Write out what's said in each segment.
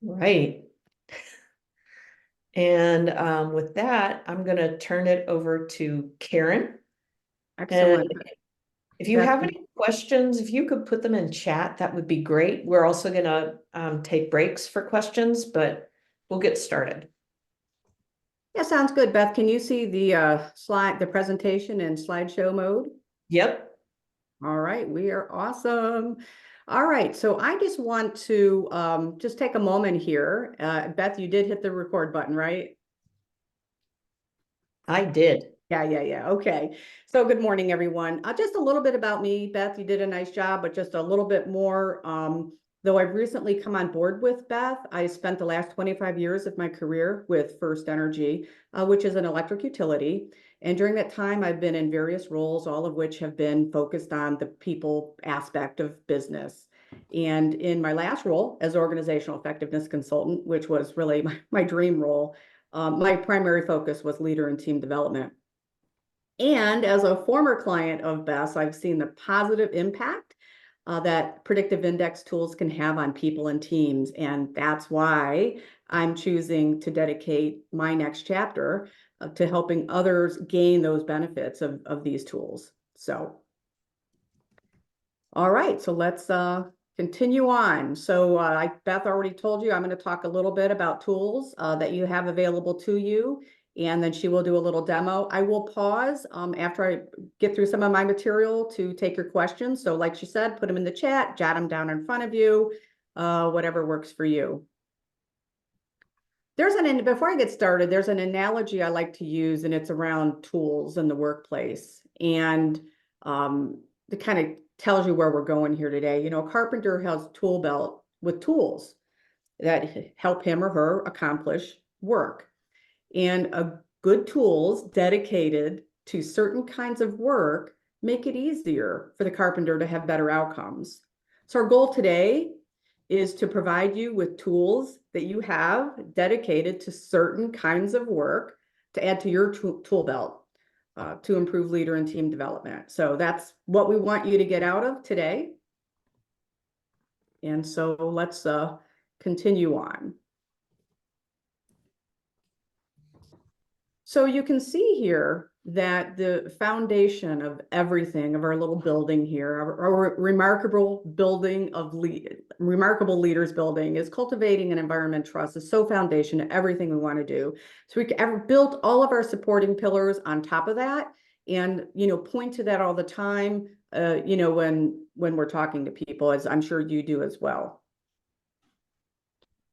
Right. And with that, I'm going to turn it over to Karen. And Excellent. if you Beth, have any questions, if you could put them in chat, that would be great. We're also going to take breaks for questions, but we'll get started. yeah, sounds good. Beth, can you see the presentation in slideshow mode? Yep. All right, we are awesome. All right, so I just want to just take a moment here. Beth, you did hit the record button, right? I did. Yeah. Okay. So good morning, everyone. Just a little bit about me. Beth, you did a nice job, but just a little bit more. Though I've recently come on board with Beth, I spent the last 25 years of my career with First Energy, which is an electric utility. And during that time, I've been in various roles, all of which have been focused on the people aspect of business. And in my last role as organizational effectiveness consultant, which was really my dream role, my primary focus was leader and team development. And as a former client of Best, I've seen the positive impact that predictive index tools can have on people and teams. And that's why I'm choosing to dedicate my next chapter to helping others gain those benefits of these tools. So, all right, so let's continue on. So Beth already told you, I'm going to talk a little bit about tools that you have available to you, and then she will do a little demo. I will pause after I get through some of my material to take your questions. So like she said, put them in the chat, jot them down in front of you, whatever works for you. Before I get started, there's an analogy I like to use, and it's around tools in the workplace. And it kind of tells you where we're going here today. You know, a carpenter has a tool belt with tools that help him or her accomplish work. And a good tools dedicated to certain kinds of work make it easier for the carpenter to have better outcomes. So our goal today is to provide you with tools that you have dedicated to certain kinds of work to add to your tool belt to improve leader and team development. So that's what we want you to get out of today. And so let's continue on. So you can see here that the foundation of everything of our little building here, our remarkable building of remarkable leaders building is cultivating an environment trust is so foundation to everything we want to do. So we ever built all of our supporting pillars on top of that, and point to that all the time. When we're talking to people, as I'm sure you do as well.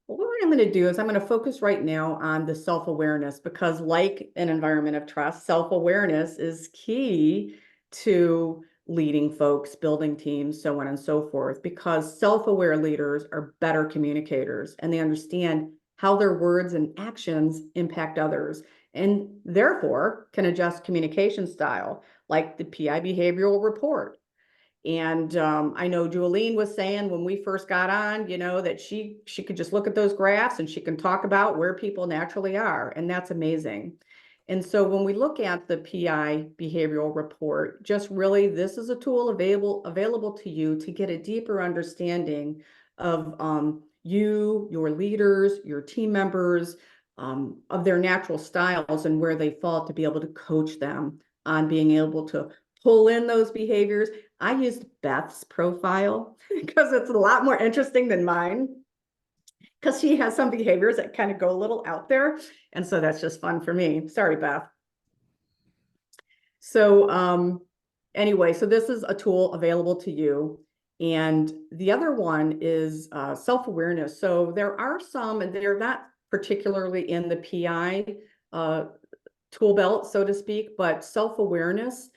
Well, what I'm going to do is I'm going to focus right now on the self-awareness because like an environment of trust, self-awareness is key to leading folks, building teams, so on and so forth, because self-aware leaders are better communicators and they understand how their words and actions impact others and therefore can adjust communication style, like the PI behavioral report. And I know Julene was saying when we first got on, that she could just look at those graphs and she can talk about where people naturally are. And that's amazing. And so when we look at the PI behavioral report, just really this is a tool available to you to get a deeper understanding of you, your leaders, your team members, of their natural styles and where they fall to be able to coach them on being able to pull in those behaviors. I used Beth's profile because it's a lot more interesting than mine because she has some behaviors that kind of go a little out there. And so that's just fun for me. Sorry, Beth. So anyway, so this is a tool available to you. And the other one is self-awareness. So there are some, and they're not particularly in the PI tool belt, so to speak, but self-awareness,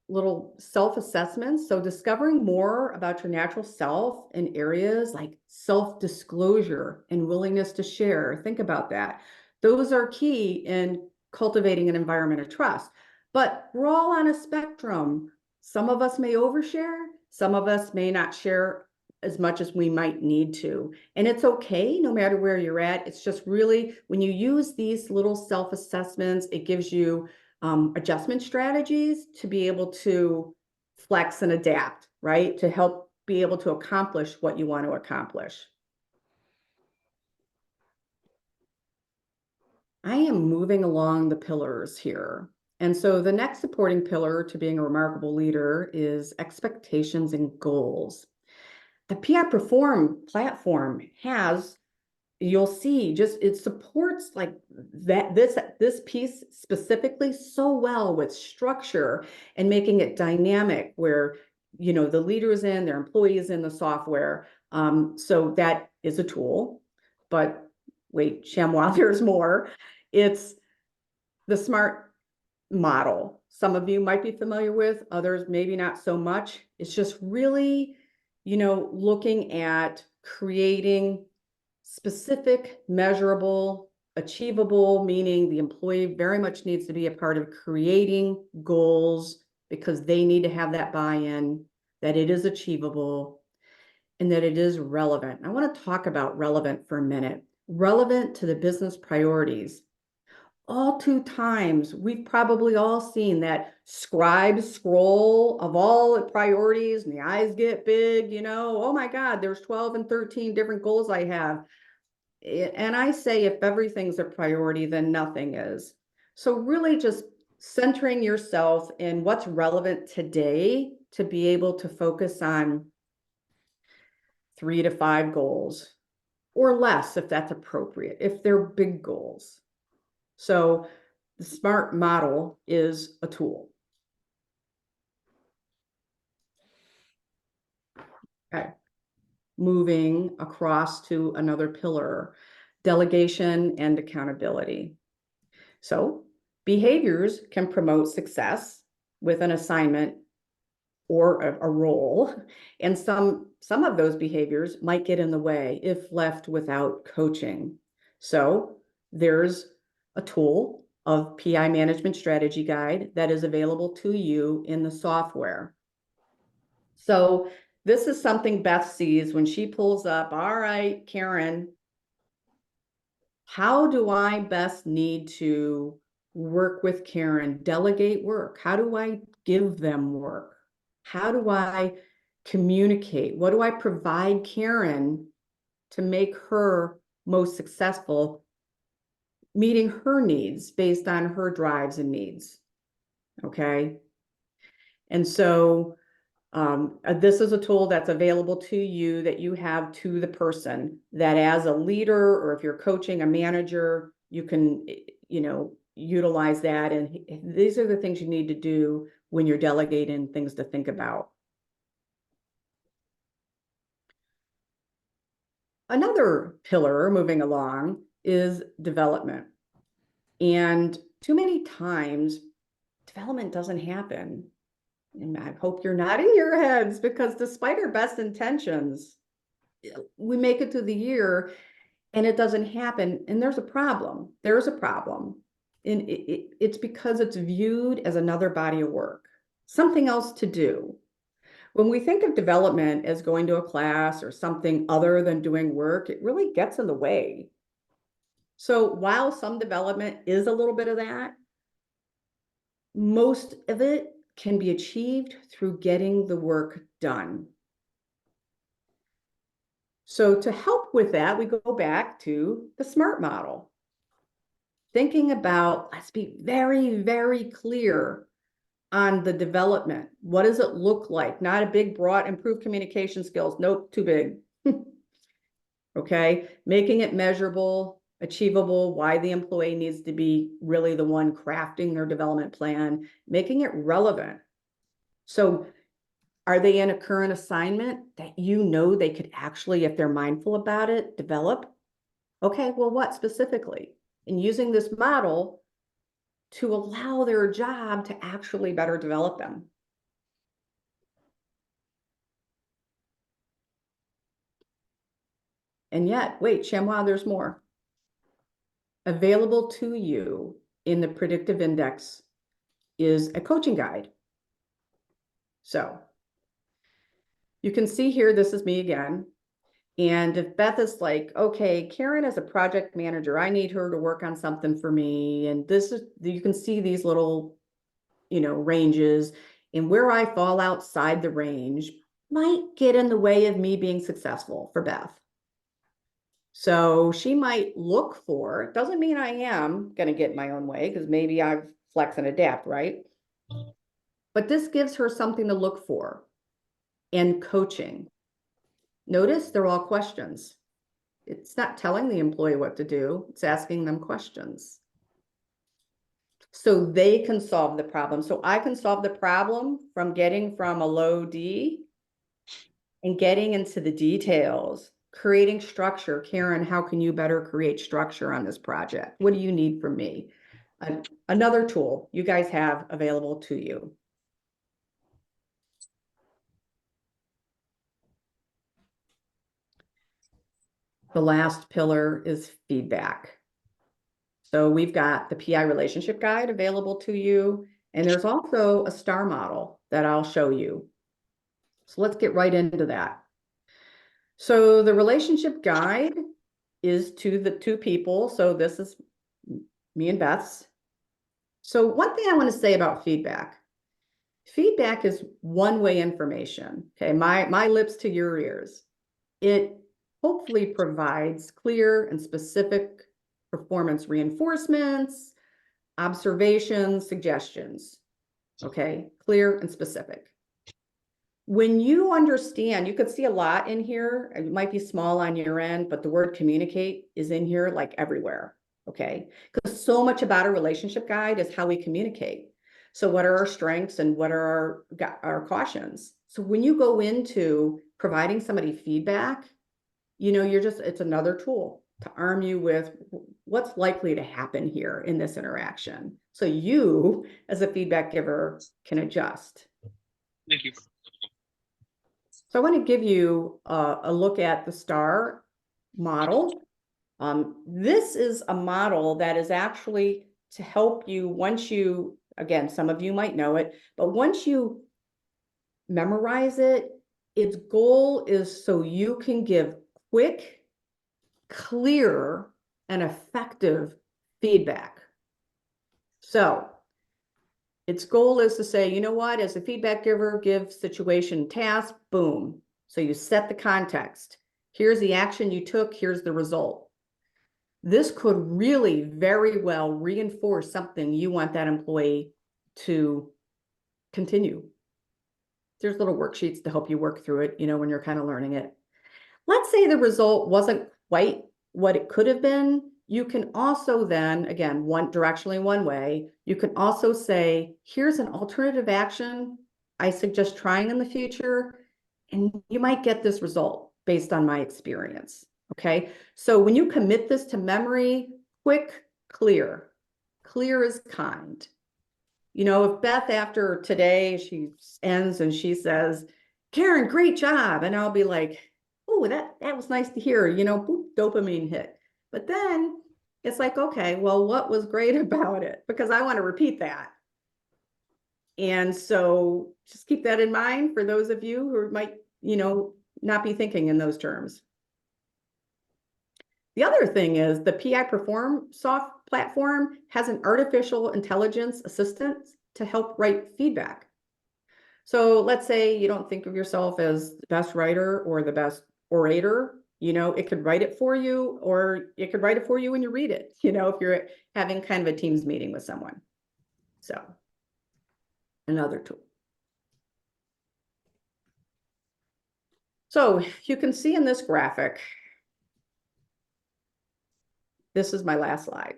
little self-assessments. So discovering more about your natural self in areas like self-disclosure and willingness to share. Think about that. Those are key in cultivating an environment of trust. But we're all on a spectrum. Some of us may overshare, some of us may not share as much as we might need to. And it's okay, no matter where you're at. It's just really when you use these little self-assessments, it gives you adjustment strategies to be able to flex and adapt, right? To help be able to accomplish what you want to accomplish. I am moving along the pillars here. And so the next supporting pillar to being a remarkable leader is expectations and goals. The PI Perform platform has, you'll see, just it supports like that this piece specifically so well with structure and making it dynamic where the leader is in, their employee is in the software. So that is a tool, but wait, Chamois, there's more. It's the SMART model. Some of you might be familiar with, others maybe not so much. It's just really, looking at creating specific, measurable, achievable, meaning the employee very much needs to be a part of creating goals because they need to have that buy-in, that it is achievable, and that it is relevant. I want to talk about relevant for a minute. Relevant to the business priorities. All too times, we've probably all seen that scribe scroll of all the priorities and the eyes get big, oh my God, there's 12 and 13 different goals I have. And I say if everything's a priority, then nothing is. So really just centering yourself in what's relevant today to be able to focus on 3 to 5 goals or less if that's appropriate, if they're big goals. So the SMART model is a tool. Okay. Moving across to another pillar, delegation and accountability. So behaviors can promote success with an assignment or a role, and some of those behaviors might get in the way if left without coaching. So there's a tool of PI Management Strategy Guide that is available to you in the software. So this is something Beth sees when she pulls up, all right, Karen, how do I best need to work with Karen, delegate work? How do I give them work? How do I communicate? What do I provide Karen to make her most successful, meeting her needs based on her drives and needs? Okay. And so this is a tool that's available to you that you have to the person that as a leader, or if you're coaching a manager, you can, utilize that. And these are the things you need to do when you're delegating, things to think about. Another pillar moving along is development. And too many times, development doesn't happen. And I hope you're nodding your heads, because despite our best intentions, we make it through the year and it doesn't happen. And there's a problem. There's a problem. And it's because it's viewed as another body of work, something else to do. When we think of development as going to a class or something other than doing work, it really gets in the way. So while some development is a little bit of that, most of it can be achieved through getting the work done. So to help with that, we go back to the SMART model. Thinking about, let's be very, very clear on the development. What does it look like? Not a big, broad, improved communication skills. Nope, too big. Okay, making it measurable, achievable, why the employee needs to be really the one crafting their development plan, making it relevant. So are they in a current assignment that they could actually, if they're mindful about it, develop? Okay, well, what specifically? And using this model to allow their job to actually better develop them. And yet, wait, Chamois, there's more. Available to you in the predictive index is a coaching guide. So you can see here, this is me again. And if Beth is like, okay, Karen is a project manager, I need her to work on something for me. And this is, you can see these little, ranges, and where I fall outside the range might get in the way of me being successful for Beth. So she might look for, doesn't mean I am going to get my own way because maybe I've flex and adapt, right? But this gives her something to look for in coaching. Notice they're all questions. It's not telling the employee what to do, it's asking them questions. So they can solve the problem. So I can solve the problem from getting from a low D and getting into the details, creating structure. Karen, how can you better create structure on this project? What do you need from me? Another tool you guys have available to you. The last pillar is feedback. So we've got the PI relationship guide available to you, and there's also a STAR model that I'll show you. So let's get right into that. So the relationship guide is to the two people. So this is me and Beth's. So one thing I want to say about feedback. Feedback is one-way information. Okay, my lips to your ears. It hopefully provides clear and specific performance reinforcements, observations, suggestions. Okay, clear and specific. When you understand, you could see a lot in here. It might be small on your end, but the word communicate is in here like everywhere. Okay, because so much about a relationship guide is how we communicate. So what are our strengths and what are our cautions? So when you go into providing somebody feedback, you know, it's another tool to arm you with what's likely to happen here in this interaction. So you, as a feedback giver, can adjust. Thank you. So I want to give you a look at the STAR model. This is a model that is actually to help you once you, again, some of you might know it, but once you memorize it, its goal is so you can give quick, clear, and effective feedback. So its goal is to say, you know what, as a feedback giver, give situation task, boom. So you set the context. Here's the action you took, here's the result. This could really very well reinforce something you want that employee to continue. There's little worksheets to help you work through it, you know, when you're kind of learning it. Let's say the result wasn't quite what it could have been. You can also then, again, directionally one way, you can also say, here's an alternative action I suggest trying in the future, and you might get this result based on my experience, okay? So when you commit this to memory, quick, clear is kind. You know, if Beth after today, she ends and she says, Karen, great job. And I'll be like, oh, that was nice to hear, you know, boop, dopamine hit. But then it's like, okay, well, what was great about it? Because I want to repeat that. And so just keep that in mind for those of you who might, you know, not be thinking in those terms. The other thing is the PI Perform soft platform has an artificial intelligence assistant to help write feedback. So let's say you don't think of yourself as the best writer or the best orator, you know, it could write it for you, or it could write it for you when you read it, you know, if you're having kind of a Teams meeting with someone. So another tool. So you can see in this graphic, this is my last slide.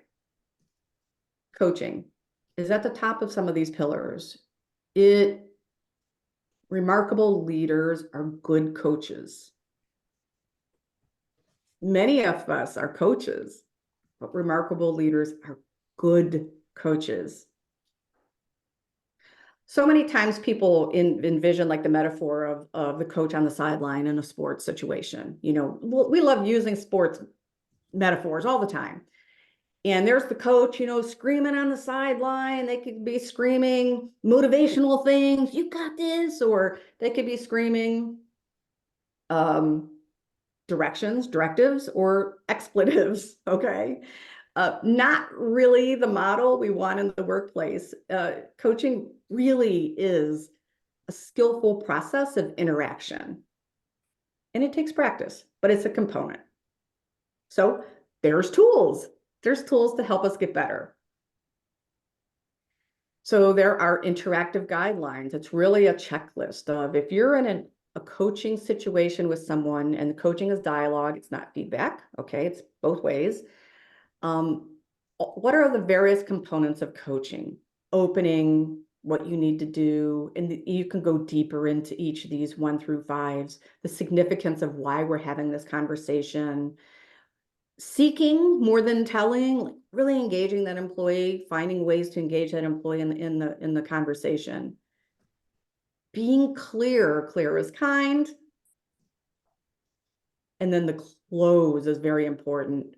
Coaching is at the top of some of these pillars. Remarkable leaders are good coaches. Many of us are coaches, but remarkable leaders are good coaches. So many times people envision like the metaphor of the coach on the sideline in a sports situation. You know, we love using sports metaphors all the time. And there's the coach, you know, screaming on the sideline. They could be screaming motivational things. You got this. Or they could be screaming directives, or expletives. Okay. Not really the model we want in the workplace. Coaching really is a skillful process of interaction. And it takes practice, but it's a component. So there's tools. There's tools to help us get better. So there are interactive guidelines. It's really a checklist of if you're in a coaching situation with someone, and the coaching is dialogue, it's not feedback. Okay, it's both ways. What are the various components of coaching? Opening, what you need to do, and you can go deeper into each of these 1 through 5s, the significance of why we're having this conversation, seeking more than telling, like really engaging that employee, finding ways to engage that employee in the conversation. Being clear is kind. And then the close is very important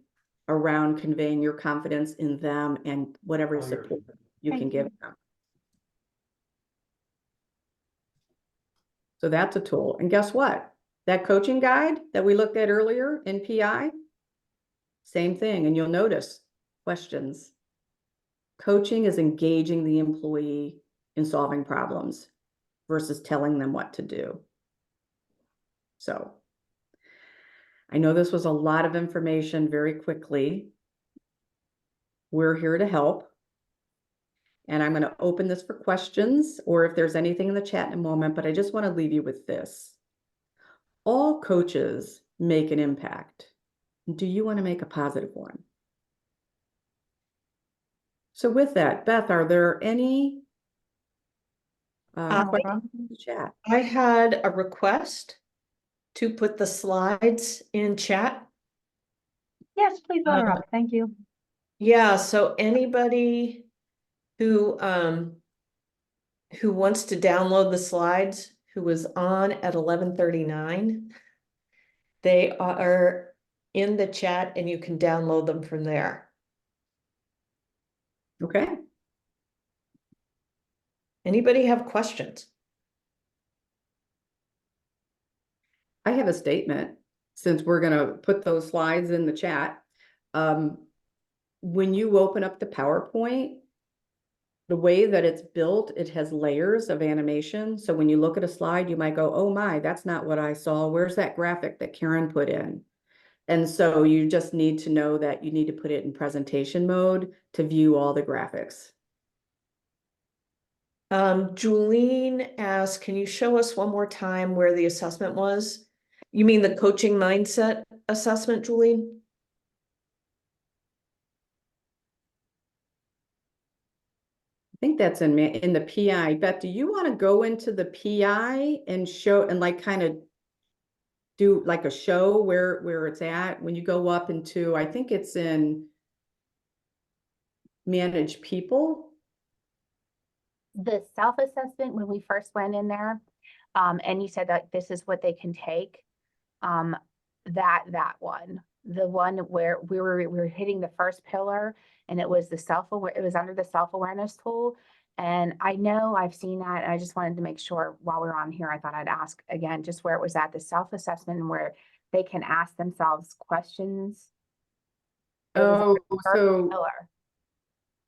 around conveying your confidence in them and whatever support you can give them. So that's a tool. And guess what? That coaching guide that we looked at earlier in PI, same thing. And you'll notice questions. Coaching is engaging the employee in solving problems versus telling them what to do. So I know this was a lot of information very quickly. We're here to help. And I'm going to open this for questions, or if there's anything in the chat in a moment, but I just want to leave you with this. All coaches make an impact. Do you want to make a positive one? So with that, Beth, are there any questions in the chat? I had a request to put the slides in chat. Yes, please let her up. Thank you. Yeah, so anybody who wants to download the slides, who was on at 11:39, they are in the chat and you can download them from there. Okay. Anybody have questions? I have a statement, since we're going to put those slides in the chat. When you open up the PowerPoint, the way that it's built, it has layers of animation. So when you look at a slide, you might go, oh my, that's not what I saw. Where's that graphic that Karen put in? And so you just need to know that you need to put it in presentation mode to view all the graphics. Julene asked, can you show us one more time where the assessment was? You mean the coaching mindset assessment, Julene? I think that's in the PI. Beth, do you want to go into the PI and show and like kind of do like a show where it's at when you go up into, I think it's in manage people? The self-assessment, when we first went in there, and you said that this is what they can take, that one, the one where we were hitting the first pillar, and it was it was under the self-awareness tool. And I know I've seen that, and I just wanted to make sure while we were on here, I thought I'd ask again, just where it was at, the self-assessment, and where they can ask themselves questions. Oh, so Pillar.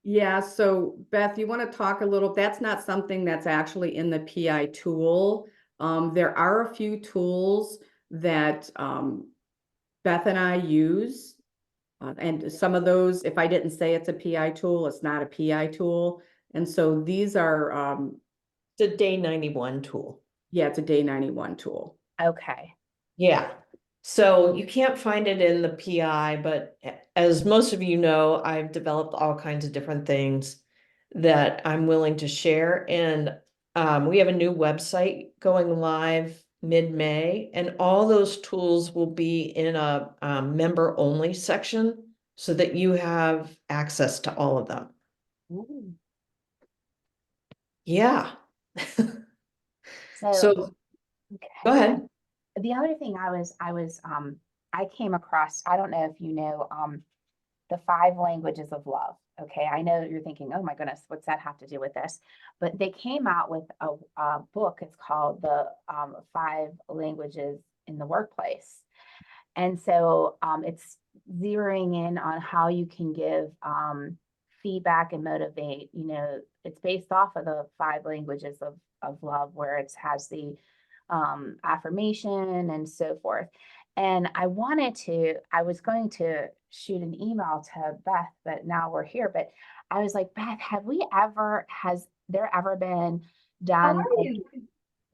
yeah, so Beth, you want to talk a little, that's not something that's actually in the PI tool. There are a few tools that Beth and I use. And some of those, if I didn't say it's a PI tool, it's not a PI tool. And so these are, The day 91 tool. yeah, it's a day 91 tool. Okay. Yeah. So you can't find it in the PI, but as most of you know, I've developed all kinds of different things that I'm willing to share. And we have a new website going live mid-May, and all those tools will be in a member-only section so that you have access to all of them. Ooh. Yeah. So, So okay. go ahead. The other thing I came across, I don't know if you know, the 5 languages of love. Okay. I know you're thinking, oh my goodness, what's that have to do with this? But they came out with a book. It's called the 5 languages in the workplace. And so it's zeroing in on how you can give feedback and motivate. You know, it's based off of the 5 languages of love, where it has the affirmation and so forth. And I was going to shoot an email to Beth, but now we're here. But I was like, Beth, has there ever been done like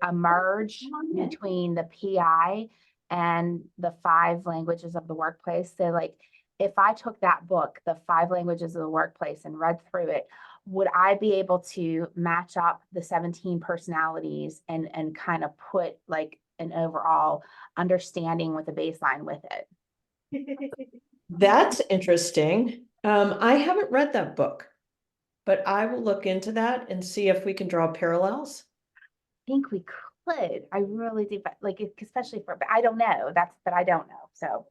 a merge between the PI and the 5 languages of the workplace? So like, if I took that book, the 5 languages of the workplace, and read through it, would I be able to match up the 17 personalities and kind of put like an overall understanding with a baseline with it? That's interesting. I haven't read that book, but I will look into that and see if we can draw parallels. Think we could. I really do, but like, especially but I don't know. But I don't know. So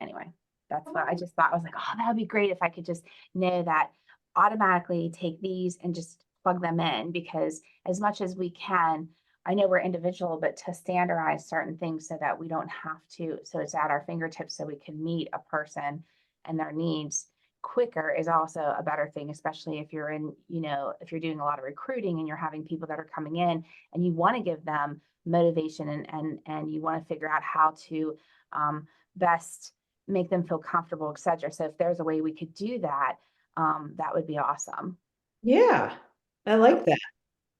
anyway, that's what I just thought. I was like, oh, that would be great if I could just know that, automatically take these and just plug them in, because as much as we can, I know we're individual, but to standardize certain things so that we don't have to, so it's at our fingertips, so we can meet a person and their needs quicker, is also a better thing, especially if you're if you're doing a lot of recruiting and you're having people that are coming in and you want to give them motivation, and you want to figure out how to best make them feel comfortable, etc. So if there's a way we could do that, that would be awesome. Yeah, I like that.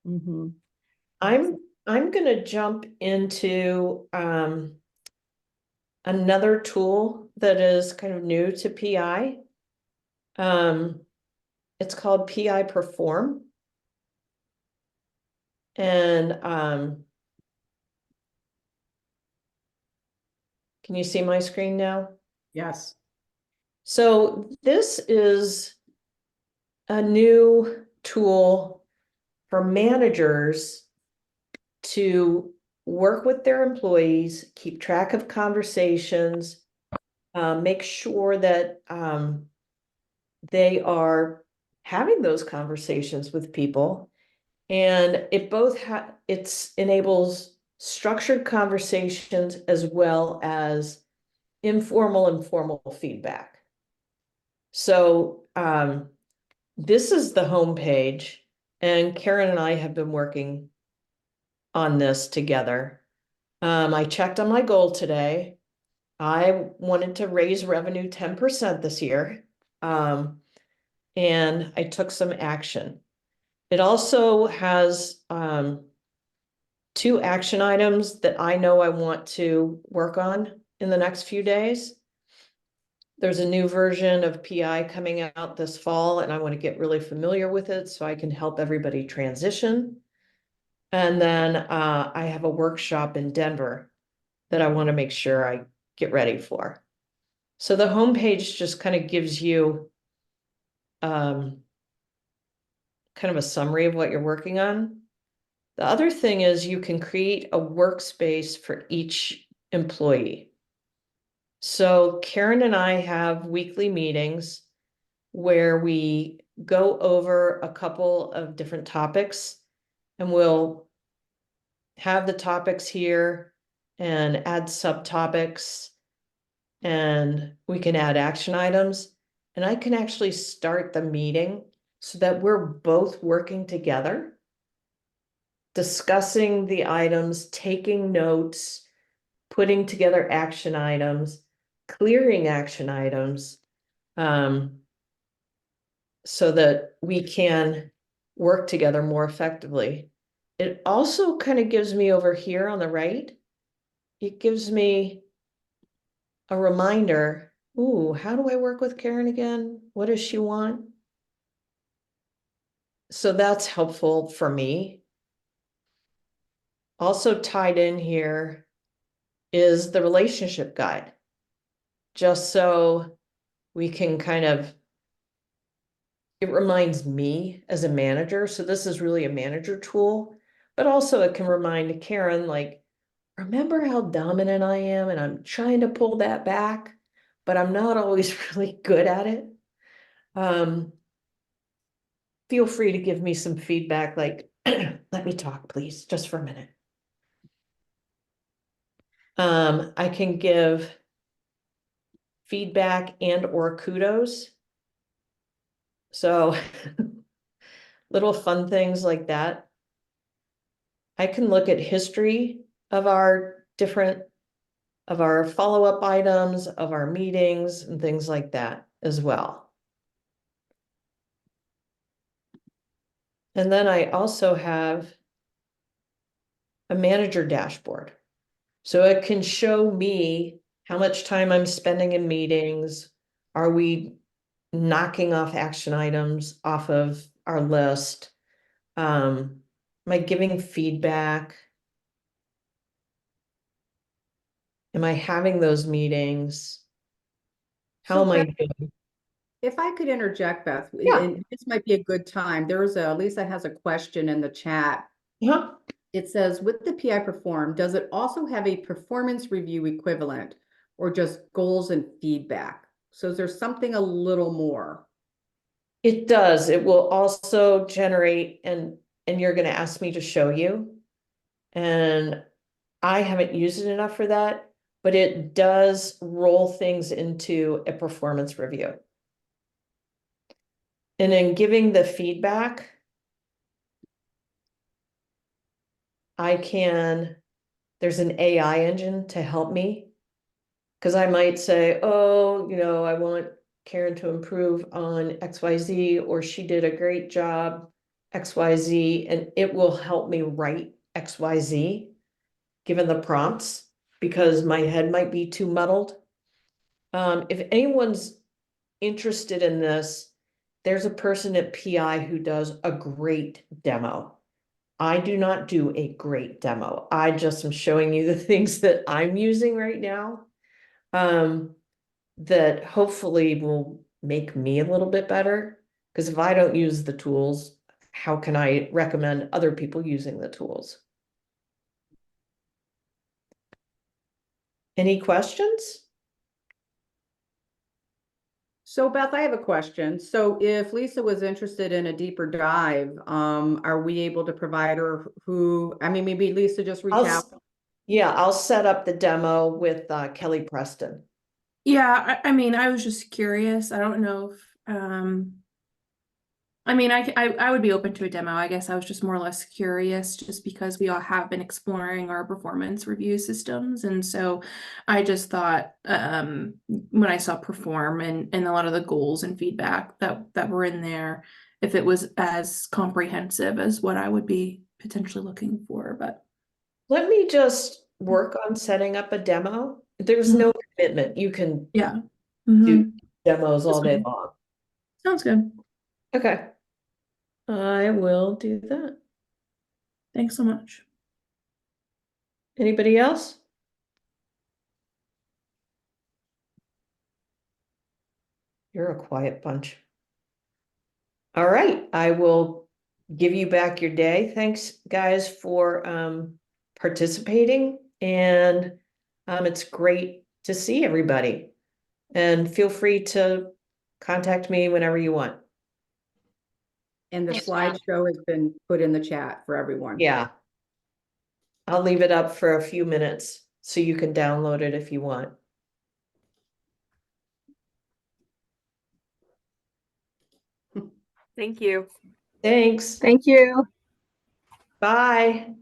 Mm-hmm. I'm gonna jump into another tool that is kind of new to PI. It's called PI Perform. And can you see my screen now? Yes. So this is a new tool for managers to work with their employees, keep track of conversations, make sure that they are having those conversations with people. And it enables structured conversations as well as informal and formal feedback. So this is the homepage, and Karen and I have been working on this together. I checked on my goal today. I wanted to raise revenue 10% this year. And I took some action. It also has 2 action items that I know I want to work on in the next few days. There's a new version of PI coming out this fall, and I want to get really familiar with it so I can help everybody transition. And then I have a workshop in Denver that I want to make sure I get ready for. So the homepage just kind of gives you kind of a summary of what you're working on. The other thing is you can create a workspace for each employee. So Karen and I have weekly meetings where we go over a couple of different topics, and we'll have the topics here and add subtopics, and we can add action items. And I can actually start the meeting so that we're both working together, discussing the items, taking notes, putting together action items, clearing action items, so that we can work together more effectively. It also kind of gives me over here on the right, it gives me a reminder, ooh, how do I work with Karen again? What does she want? So that's helpful for me. Also tied in here is the relationship guide, just so we can kind of, it reminds me as a manager. So this is really a manager tool, but also it can remind Karen, like, remember how dominant I am and I'm trying to pull that back, but I'm not always really good at it. Feel free to give me some feedback, like, let me talk, please, just for a minute. I can give feedback and or kudos. So little fun things like that. I can look at history of our different of our follow-up items, of our meetings and things like that as well. And then I also have a manager dashboard. So it can show me how much time I'm spending in meetings. Are we knocking off action items off of our list? Am I giving feedback? Am I having those meetings? How So am I Beth, doing? if I could interject, Beth, Yeah. and this might be a good time. Lisa has a question in the chat. Huh? It says, with the PI Perform, does it also have a performance review equivalent or just goals and feedback? So is there something a little more? It does. It will also generate, and you're going to ask me to show you. And I haven't used it enough for that, but it does roll things into a performance review. And in giving the feedback, there's an AI engine to help me. Because I might say, oh, I want Karen to improve on XYZ, or she did a great job, XYZ, and it will help me write XYZ, given the prompts, because my head might be too muddled. If anyone's interested in this, there's a person at PI who does a great demo. I do not do a great demo. I just am showing you the things that I'm using right now. That hopefully will make me a little bit better. Because if I don't use the tools, how can I recommend other people using the tools? Any questions? So Beth, I have a question. So if Lisa was interested in a deeper dive, are we able to provide her maybe Lisa just reach out? Yeah, I'll set up the demo with Kelly Preston. Yeah, I mean, I was just curious. I don't know if, I mean, I would be open to a demo. I guess I was just more or less curious just because we all have been exploring our performance review systems. And so I just thought, when I saw Perform and a lot of the goals and feedback that were in there, if it was as comprehensive as what I would be potentially looking for, but. Let me just work on setting up a demo. There's no commitment. You can Yeah. do Mhm. demos all day long. Sounds good. Okay. I will do that. Thanks so much. Anybody else? You're a quiet bunch. All right, I will give you back your day. Thanks, guys, for participating. And it's great to see everybody. And feel free to contact me whenever you want. And the slideshow has been put in the chat for everyone. Yeah. I'll leave it up for a few minutes so you can download it if you want. Thank you. Thanks. Thank you. Bye.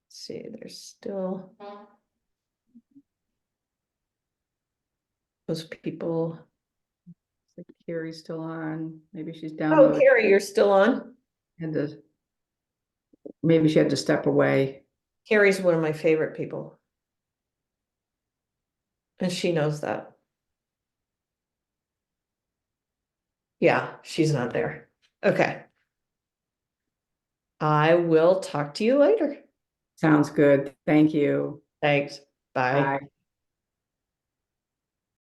Let's see, there's still those people. So Carrie's still on. Maybe she's Oh, downloading. Carrie, you're still on? Maybe she had to step away. Carrie's one of my favorite people. And she knows that. Yeah, she's not there. Okay. I will talk to you later. Sounds good. Thank you. Thanks. Bye. Bye.